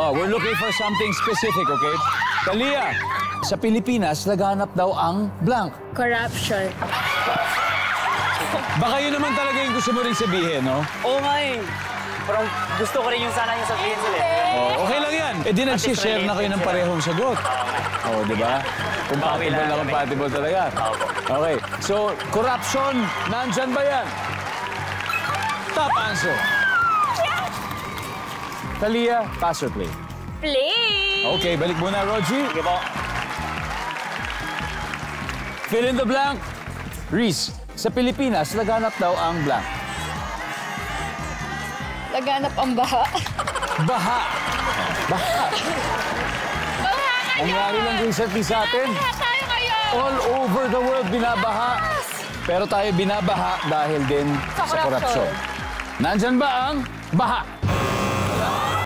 Oh, we're looking for something specific, okay? Talia, sa Pilipinas, laganap daw ang blank. Corruption. Baka yun naman talaga yung gusto mo rin sabihin, no? Oo nga eh. Pero gusto ko rin yung sana yung sabihin sila. Oh, okay lang yan. Eh di nag-share na kayo ng parehong sagot. Oh, di ba? Compatible na compatible talaga. Okay. So, corruption, nandyan ba yan? Top answer. Talia, pass or play? Play! Okay, balik muna, Rogie. Sige po. Fill in the blank. Reese, sa Pilipinas, laganap daw ang blank. Laganap ang baha. Baha. Baha. Nangyari lang recently sa atin. Tayo kayo! All over the world binabaha. Pero tayo binabaha dahil din sa korupsyon. Nandyan ba ang baha?